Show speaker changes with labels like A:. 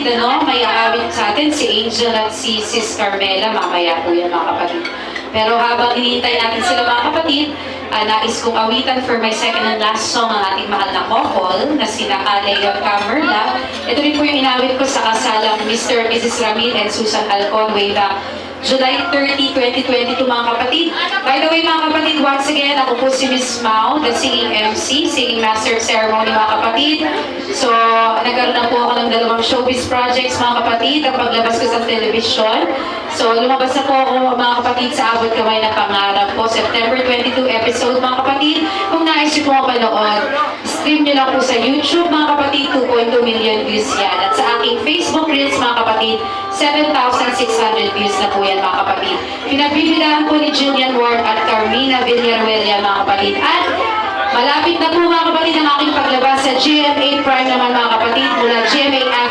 A: May aawit sa atin si Angel at si Sis Carmela. Mamaya po yan mga kapatid. Pero habang hinihintay natin sila mga kapatid, nais kong awitan for my second and last song ang ating mahal na couple na sina Alea at Camerla. Ito rin po yung inawit ko sa kasalang Mr. and Mrs. Ramil and Susan Alcon way back July 30, 2022 mga kapatid. By the way mga kapatid, once again, ako po si Miss Mau, the singing MC, singing master of ceremony mga kapatid. So, nagkaroon na po ako ng dalawang showbiz projects mga kapatid, ang paglabas ko sa television. So, lumabas na po ako mga kapatid sa Abot Kamay na Pangarap po, September 22 episode mga kapatid. Kung nais nyo po mapanood, stream nyo lang po sa YouTube mga kapatid, 2.2 million views yan. At sa aking Facebook Reels mga kapatid, 7,600 views na po yan mga kapatid. Pinagbibilaan po ni Julian Ward at Carmina Villaruela mga kapatid. At malapit na po mga kapatid ang aking paglabas sa GMA Prime naman mga kapatid mula GMA After